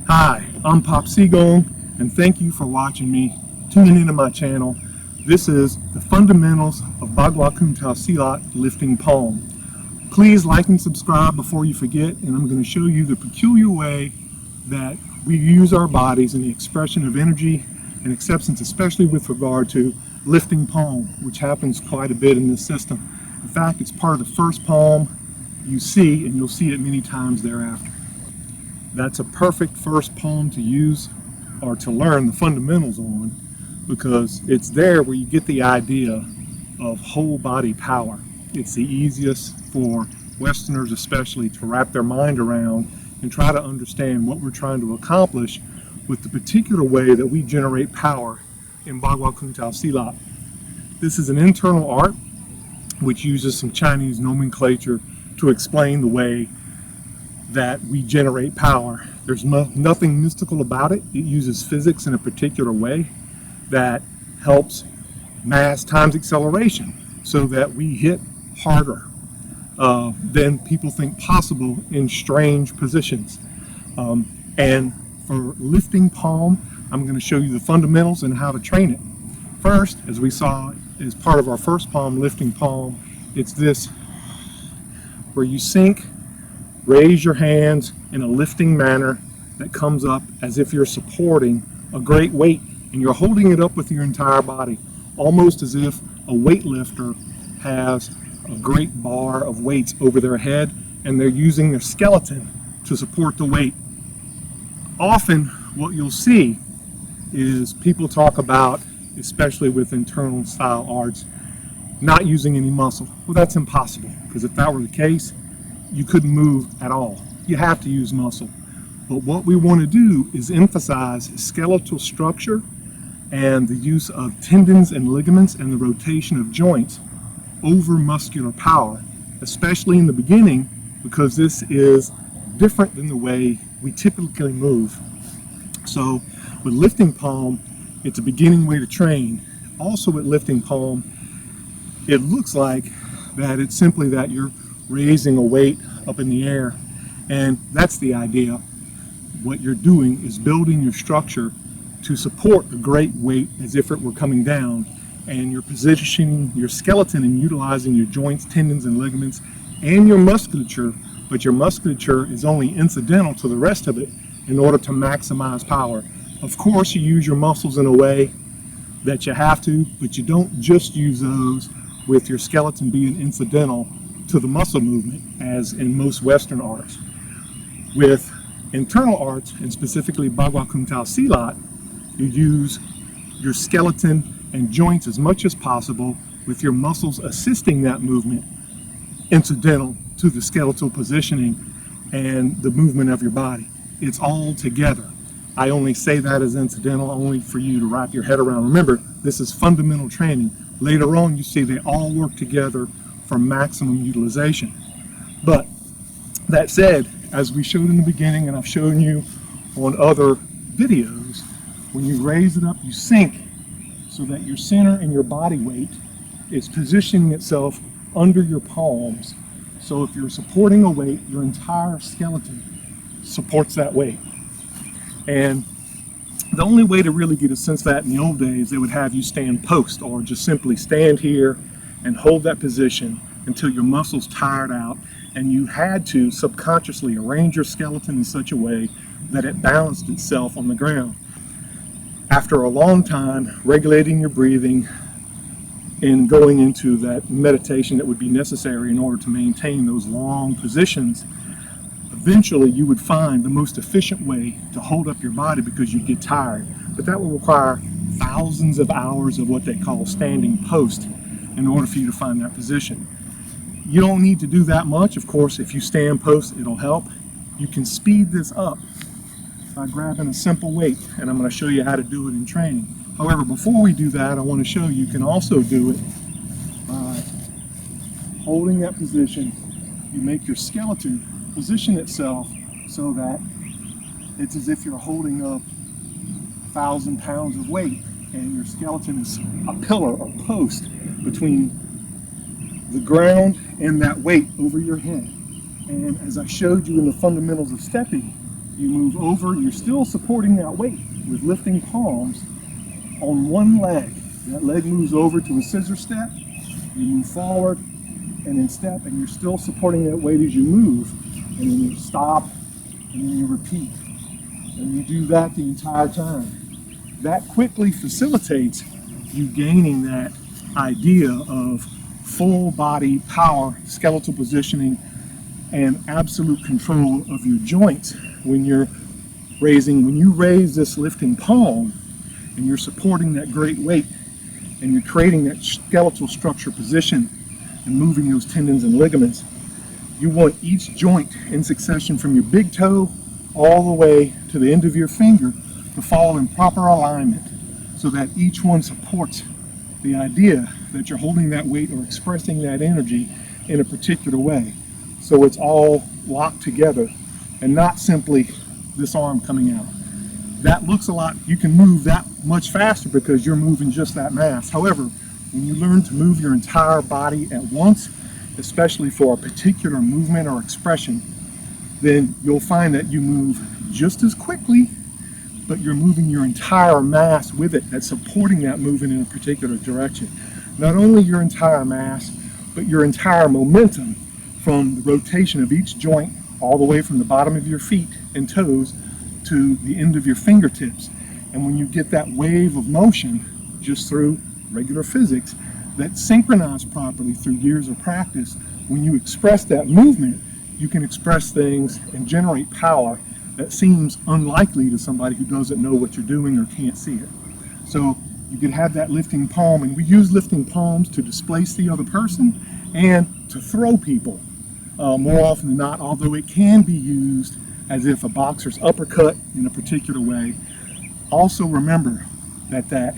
Hi, I'm Pop Seagull, and thank you for watching me, tuning into my channel. This is the fundamentals of Bagua Kuntao Silat lifting palm. Please like and subscribe before you forget, and I'm going to show you the peculiar way that we use our bodies in the expression of energy and acceptance, especially with regard to lifting palm, which happens quite a bit in this system. In fact, it's part of the first palm you see, and you'll see it many times thereafter. That's a perfect first palm to use or to learn the fundamentals on, because it's there where you get the idea of whole body power. It's the easiest for Westerners especially to wrap their mind around and try to understand what we're trying to accomplish with the particular way that we generate power in Bagua Kuntao Silat. This is an internal art which uses some Chinese nomenclature to explain the way that we generate power. There's nothing mystical about it. It uses physics in a particular way that helps mass times acceleration so that we hit harder than people think possible in strange positions. And for lifting palm, I'm going to show you the fundamentals and how to train it. First, as we saw as part of our first palm, lifting palm, it's this where you sink, raise your hands in a lifting manner that comes up as if you're supporting a great weight, and you're holding it up with your entire body, almost as if a weightlifter has a great bar of weights over their head and they're using their skeleton to support the weight. Often what you'll see is people talk about, especially with internal style arts, not using any muscle. Well, that's impossible, because if that were the case, you couldn't move at all. You have to use muscle. But what we want to do is emphasize skeletal structure and the use of tendons and ligaments and the rotation of joints over muscular power, especially in the beginning, because this is different than the way we typically move. So with lifting palm, it's a beginning way to train. Also with lifting palm, it looks like that it's simply that you're raising a weight up in the air, and that's the idea. What you're doing is building your structure to support the great weight as if it were coming down, and you're positioning your skeleton and utilizing your joints, tendons, and ligaments and your musculature, but your musculature is only incidental to the rest of it in order to maximize power. Of course, you use your muscles in a way that you have to, but you don't just use those with your skeleton being incidental to the muscle movement, as in most Western arts. With internal arts, and specifically Bagua Kuntao Silat, you use your skeleton and joints as much as possible, with your muscles assisting that movement, incidental to the skeletal positioning and the movement of your body. It's all together. I only say that as incidental only for you to wrap your head around. Remember, this is fundamental training. Later on, you see they all work together for maximum utilization. But that said, as we showed in the beginning, and I've shown you on other videos, when you raise it up, you sink so that your center and your body weight is positioning itself under your palms. So if you're supporting a weight, your entire skeleton supports that weight. And the only way to really get a sense of that in the old days, they would have you stand post, or just simply stand here and hold that position until your muscles tired out, and you had to subconsciously arrange your skeleton in such a way that it balanced itself on the ground. After a long time regulating your breathing and going into that meditation that would be necessary in order to maintain those long positions, eventually you would find the most efficient way to hold up your body, because you get tired. But that will require thousands of hours of what they call standing post in order for you to find that position. You don't need to do that much. Of course, if you stand post, it'll help. You can speed this up by grabbing a simple weight, and I'm going to show you how to do it in training. However, before we do that, I want to show you can also do it by holding that position. You make your skeleton position itself so that it's as if you're holding up 1,000 pounds of weight, and your skeleton is a pillar or post between the ground and that weight over your head. And as I showed you in the fundamentals of stepping, you move over, you're still supporting that weight with lifting palms on one leg. That leg moves over to a scissor step, you move forward and in step, and you're still supporting that weight as you move, and then you stop, and then you repeat. And you do that the entire time. That quickly facilitates you gaining that idea of full body power, skeletal positioning, and absolute control of your joints when you raise this lifting palm and you're supporting that great weight and you're creating that skeletal structure position and moving those tendons and ligaments. You want each joint in succession from your big toe all the way to the end of your finger to fall in proper alignment so that each one supports the idea that you're holding that weight or expressing that energy in a particular way. So it's all locked together and not simply this arm coming out. That looks a lot, you can move that much faster because you're moving just that mass. However, when you learn to move your entire body at once, especially for a particular movement or expression, then you'll find that you move just as quickly, but you're moving your entire mass with it that's supporting that movement in a particular direction. Not only your entire mass, but your entire momentum from the rotation of each joint all the way from the bottom of your feet and toes to the end of your fingertips. And when you get that wave of motion just through regular physics that's synchronized properly through years of practice, when you express that movement, you can express things and generate power that seems unlikely to somebody who doesn't know what you're doing or can't see it. So you could have that lifting palm, and we use lifting palms to displace the other person and to throw people more often than not, although it can be used as if a boxer's uppercut in a particular way. Also remember that that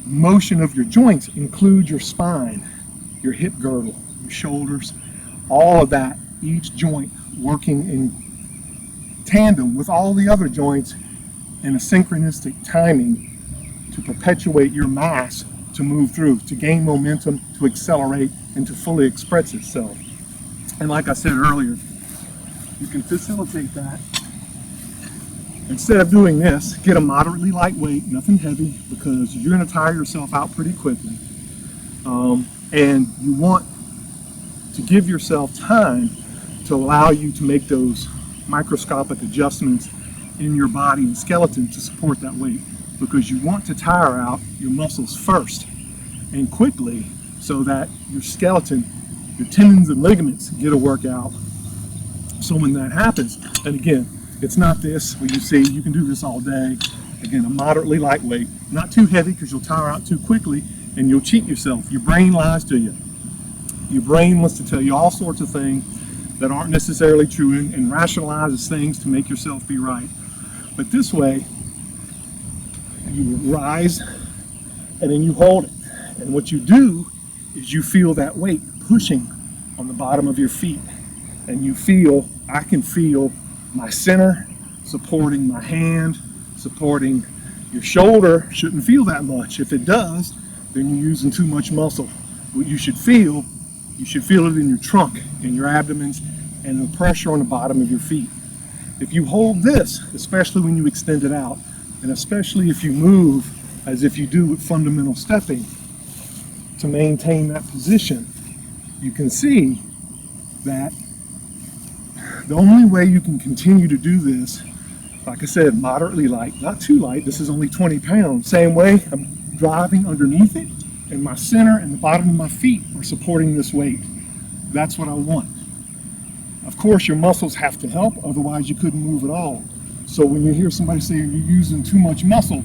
motion of your joints includes your spine, your hip girdle, your shoulders, all of that, each joint working in tandem with all the other joints in a synchronistic timing to perpetuate your mass to move through, to gain momentum, to accelerate, and to fully express itself. And like I said earlier, you can facilitate that. Instead of doing this, get a moderately lightweight, nothing heavy, because you're going to tire yourself out pretty quickly. And you want to give yourself time to allow you to make those microscopic adjustments in your body and skeleton to support that weight, because you want to tire out your muscles first and quickly so that your skeleton, your tendons and ligaments get a workout. So when that happens, and again, it's not this where you see you can do this all day. Again, a moderately lightweight, not too heavy because you'll tire out too quickly and you'll cheat yourself. Your brain lies to you. Your brain wants to tell you all sorts of things that aren't necessarily true and rationalizes things to make yourself be right. But this way, you rise and then you hold it. And what you do is you feel that weight pushing on the bottom of your feet. And you feel, I can feel my center supporting my hand, supporting your shoulder. Shouldn't feel that much. If it does, then you're using too much muscle. What you should feel it in your trunk, in your abdomens, and the pressure on the bottom of your feet. If you hold this, especially when you extend it out, and especially if you move as if you do with fundamental stepping to maintain that position, you can see that the only way you can continue to do this, like I said, moderately light, not too light, this is only 20 pounds. Same way, I'm driving underneath it, and my center and the bottom of my feet are supporting this weight. That's what I want. Of course, your muscles have to help, otherwise you couldn't move at all. So when you hear somebody say you're using too much muscle,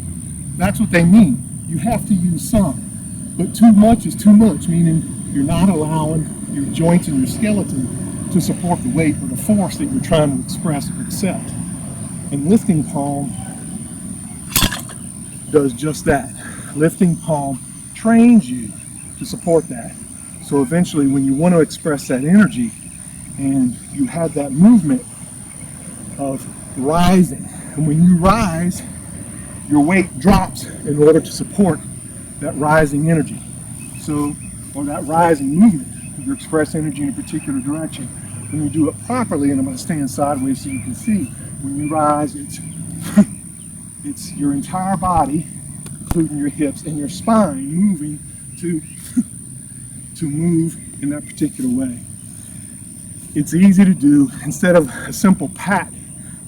that's what they mean. You have to use some, but too much is too much, meaning you're not allowing your joints and your skeleton to support the weight or the force that you're trying to express or accept. And lifting palm does just that. Lifting palm trains you to support that. So eventually when you want to express that energy and you have that movement of rising, and when you rise, your weight drops in order to support that rising energy. So, or that rising movement. You express energy in a particular direction. When you do it properly, and I'm going to stand sideways so you can see, When you rise, it's it's your entire body, including your hips and your spine, moving to move in that particular way. It's easy to do. Instead of a simple pat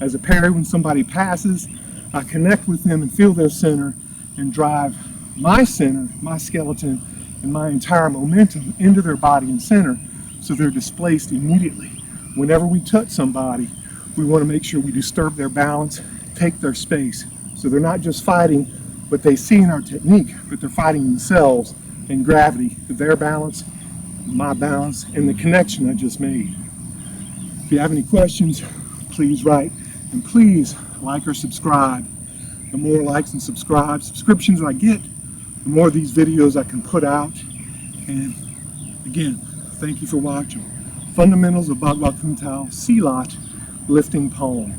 as a parry when somebody passes, I connect with them and feel their center and drive my center, my skeleton, and my entire momentum into their body and center, so they're displaced immediately. Whenever we touch somebody, we want to make sure we disturb their balance, take their space, so they're not just fighting what they see in our technique, but they're fighting themselves and gravity, their balance, my balance, and the connection I just made. If you have any questions, please write, and please like or subscribe. The more likes and subscriptions I get, the more of these videos I can put out. And again, thank you for watching. Fundamentals of Bagua Kuntao Silat lifting poem.